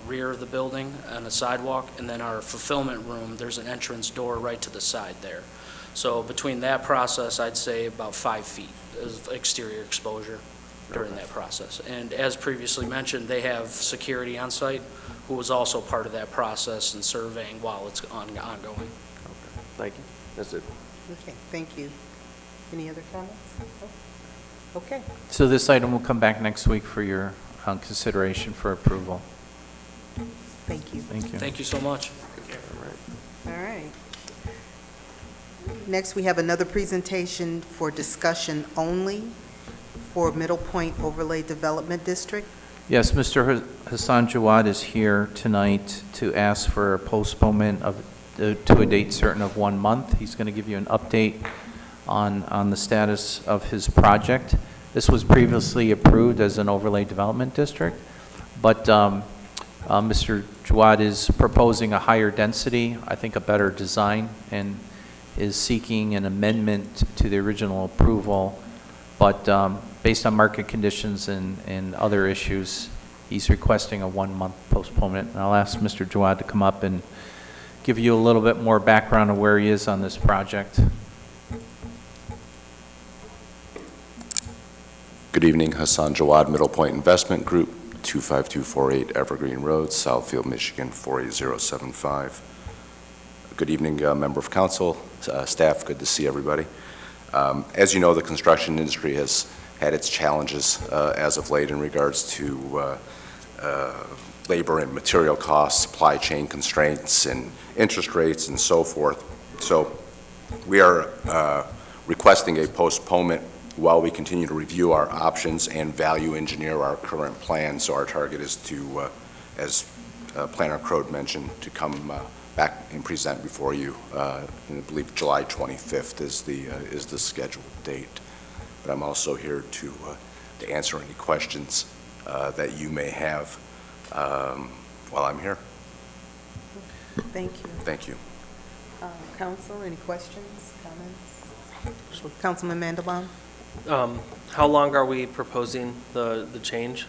rear of the building on a sidewalk, and then our fulfillment room, there's an entrance door right to the side there. So between that process, I'd say about 5 feet of exterior exposure during that process. And as previously mentioned, they have security on site who was also part of that process and surveying while it's ongoing. Thank you. That's it. Okay, thank you. Any other comments? Okay, So this item will come back next week for your consideration for approval. thank you. Thank you. Thank you so much. All right. Next, we have another presentation for discussion only for Middle Point Overlay Development District. Yes, Mr. Hassan Jawad is here tonight to ask for a postponement of, to a date certain of 1 month. He's going to give you an update on the status of his project. This was previously approved as an overlay development district, but Mr. Jawad is proposing a higher density, I think a better design, and is seeking an amendment to the original approval. But based on market conditions and other issues, he's requesting a 1 month postponement. And I'll ask Mr. Jawad to come up and give you a little bit more background of where he is on this project. Good evening, Hassan Jawad, Middle Point Investment Group, 25248 Evergreen Road, Southfield, Michigan, 48075. Good evening, member of council, staff, good to see everybody. As you know, the construction industry has had its challenges as of late in regards to labor and material costs, supply chain constraints, and interest rates, and so forth. So we are requesting a postponement while we continue to review our options and value engineer our current plan. So our target is to, as Planner Crode mentioned, to come back and present before you. I believe July 25th is the scheduled date. But I'm also here to answer any questions that you may have while I'm here. Thank you. Thank you. Council, any questions, comments? Councilman Mandelbaum? How long are we proposing the change?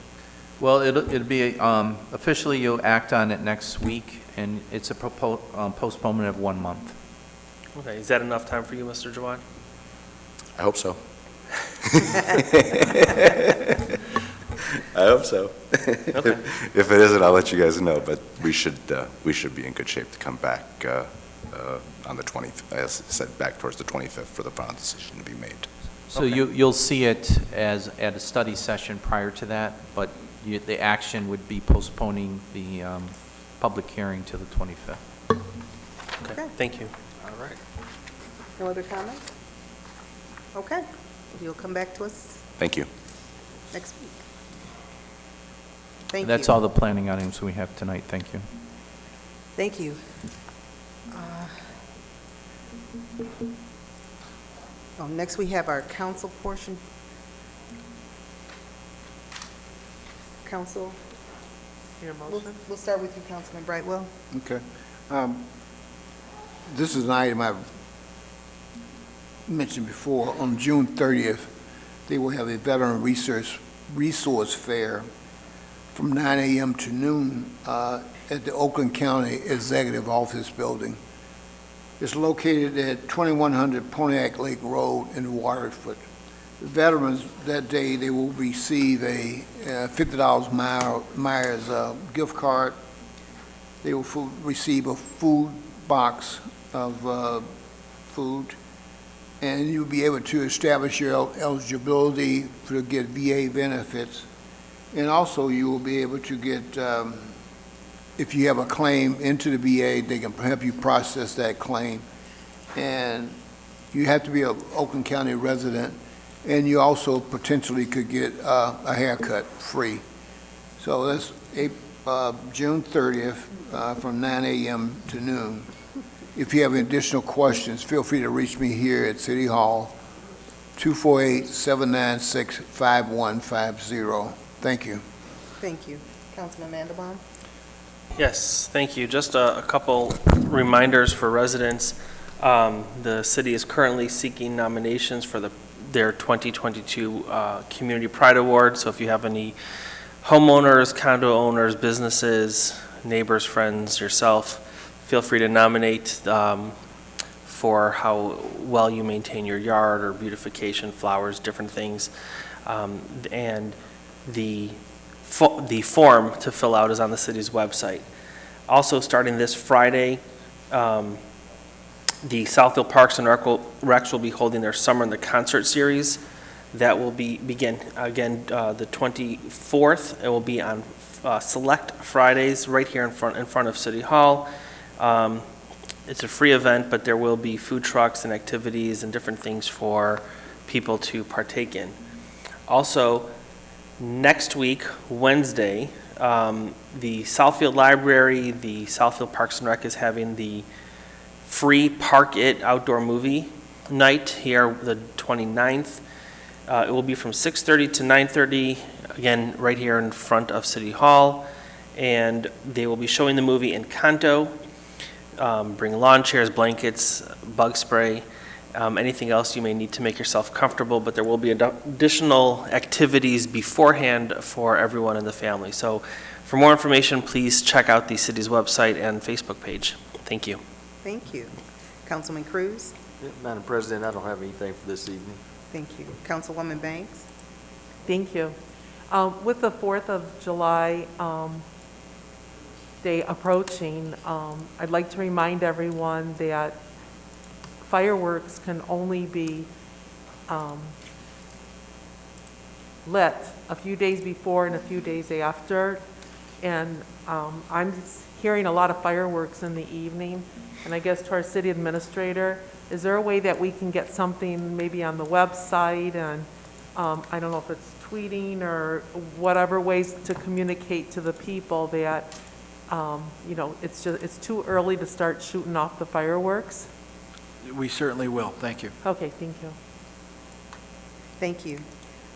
Well, it'll be, officially you'll act on it next week, and it's a postponement of 1 month. Okay, is that enough time for you, Mr. Jawad? I hope so. I hope so. Okay. If it isn't, I'll let you guys know, but we should be in good shape to come back on the 20th, as I said, back towards the 25th for the final decision to be made. So Okay. you'll see it as at a study session prior to that, but the action would be postponing the public hearing to the 25th. Okay, thank you. All right. No other comments? Okay, you'll come back to us Thank you. next week. Thank you. That's all the planning items we have tonight. Thank you. Thank you. Next, we have our council portion. Council, Your motion? we'll start with you, Councilman Brightwell. Okay. This is an item I've mentioned before. On June 30th, they will have a Veteran Resource Fair from 9 a.m. to noon at the Oakland County Executive Office Building. It's located at 2100 Pontiac Lake Road in Waterford. The veterans that day, they will receive a $50 Myers gift card. They will receive a food box of food, and you'll be able to establish your eligibility to get VA benefits. And also, you will be able to get, if you have a claim into the VA, they can help you process that claim. And you have to be an Oakland County resident, and you also potentially could get a haircut free. So that's June 30th from 9 a.m. to noon. If you have additional questions, feel free to reach me here at City Hall, 248-796-5150. Thank you. Thank you. Councilman Mandelbaum? Yes, thank you. Just a couple reminders for residents. The city is currently seeking nominations for their 2022 Community Pride Award. So if you have any homeowners, condo owners, businesses, neighbors, friends, yourself, feel free to nominate for how well you maintain your yard or beautification, flowers, different things. And the form to fill out is on the city's website. Also, starting this Friday, the Southfield Parks and Recs will be holding their Summer in the Concert series. That will begin again the 24th. It will be on select Fridays right here in front of City Hall. It's a free event, but there will be food trucks and activities and different things for people to partake in. Also, next week, Wednesday, the Southfield Library, the Southfield Parks and Rec is having the free Park It outdoor movie night here the 29th. It will be from 6:30 to 9:30, again, right here in front of City Hall. And they will be showing the movie Encanto. Bring lawn chairs, blankets, bug spray, anything else you may need to make yourself comfortable, but there will be additional activities beforehand for everyone in the family. So for more information, please check out the city's website and Facebook page. Thank you. Thank you. Councilman Cruz? Madam President, I don't have anything for this evening. Thank you. Councilwoman Banks? Thank you. With the 4th of July day approaching, I'd like to remind everyone that fireworks can only be lit a few days before and a few days after. And I'm hearing a lot of fireworks in the evening. And I guess to our city administrator, is there a way that we can get something maybe on the website and I don't know if it's tweeting or whatever ways to communicate to the people that you know, it's too early to start shooting off the fireworks? We certainly will. Thank you. Okay, thank you. Thank you.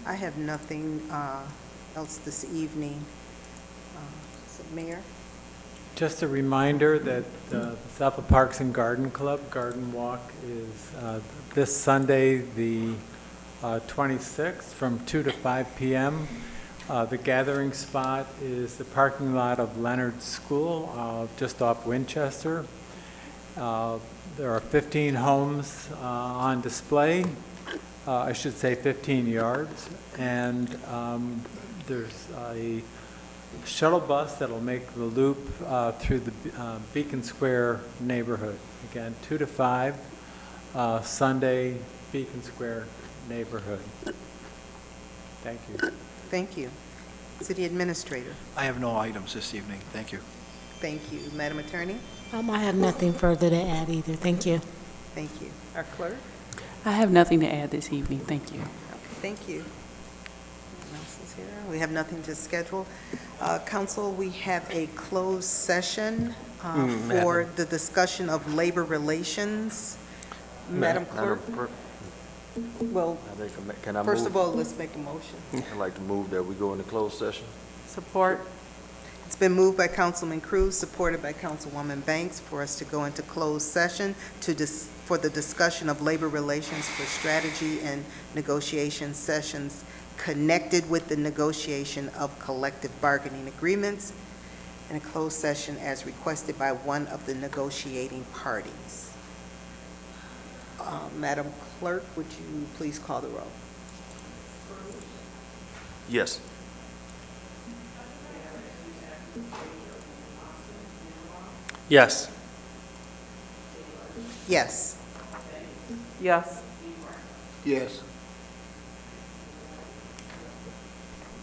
I have nothing else this evening. So, Mayor? Just a reminder that the Southfield Parks and Garden Club Garden Walk is this Sunday, the 26th, from 2 to 5 p.m. The gathering spot is the parking lot of Leonard School, just off Winchester. There are 15 homes on display, I should say 15 yards, and there's a shuttle bus that'll make the loop through the Beacon Square neighborhood. Again, 2 to 5, Sunday, Beacon Square neighborhood. Thank you. Thank you. City Administrator? I have no items this evening. Thank you. Thank you. Madam Attorney? I have nothing further to add either. Thank you. Thank you. Our clerk? I have nothing to add this evening. Thank you. Okay, thank you. No one else is here. We have nothing to schedule. Council, we have a closed session for the discussion of labor relations. Madam Clerk? Well, Can I first move? of all, let's make a motion. I'd like to move that we go into closed session. Support. It's been moved by Councilman Cruz, supported by Councilwoman Banks, for us to go into closed session for the discussion of labor relations for strategy and negotiation sessions connected with the negotiation of collective bargaining agreements in a closed session as requested by one of the negotiating parties. Madam Clerk, would you please call the roll? Yes. Yes. Yes. Yes. Yes.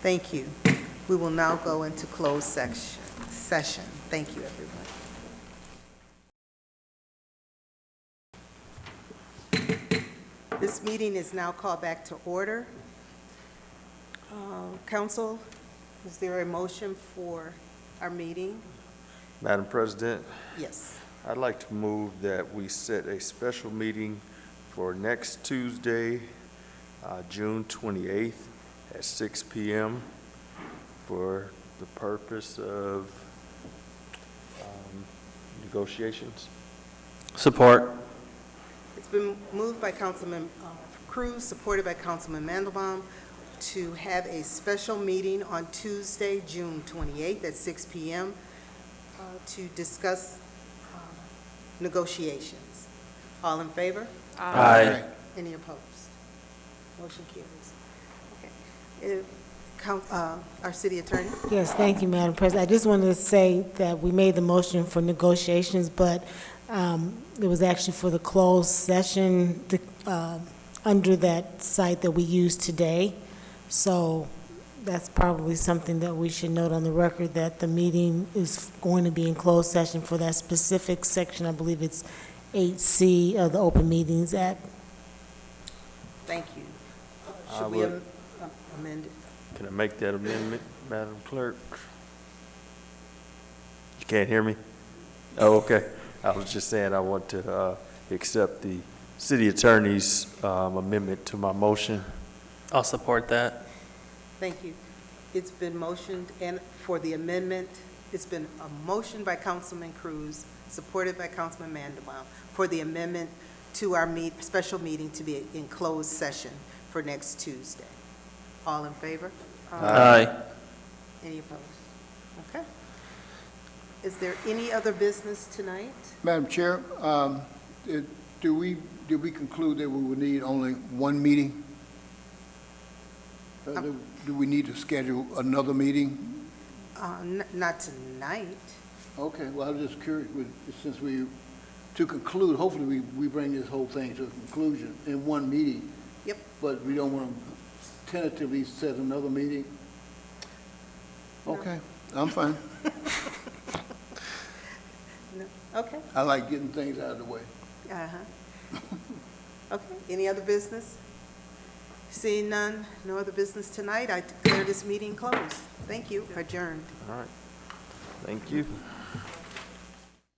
Thank you. We will now go into closed session. Thank you, everyone. This meeting is now called back to order. Council, is there a motion for our meeting? Madam President, Yes. I'd like to move that we set a special meeting for next Tuesday, June 28th at 6 p.m. for the purpose of negotiations. Support. It's been moved by Councilman Cruz, supported by Councilman Mandelbaum, to have a special meeting on Tuesday, June 28th at 6 p.m. To discuss negotiations. All in favor? Aye. Any opposed? Motion carries. Okay. Our city attorney? Yes, thank you, Madam President. I just wanted to say that we made the motion for negotiations, but it was actually for the closed session under that site that we used today. So that's probably something that we should note on the record, that the meeting is going to be in closed session for that specific section. I believe it's 8C of the Open Meetings Act. Thank you. I Should we would- amend it? Can I make that amendment, Madam Clerk? You can't hear me? Oh, okay. I was just saying I want to accept the city attorney's amendment to my motion. I'll support that. Thank you. It's been motioned, and for the amendment, it's been a motion by Councilman Cruz, supported by Councilman Mandelbaum, for the amendment to our special meeting to be in closed session for next Tuesday. All in favor? Aye. Any opposed? Okay. Is there any other business tonight? Madam Chair, did we conclude that we would need only one meeting? Do we need to schedule another meeting? Not tonight. Okay, well, I was just curious, since to conclude, hopefully we bring this whole thing to a conclusion in one meeting. Yep. But we don't want to tentatively set another meeting? Okay, I'm fine. No. Okay. I like getting things out of the way. Uh-huh. Okay, any other business? Seeing none, no other business tonight, I declare this meeting closed. Thank you, adjourned. All right. Thank you.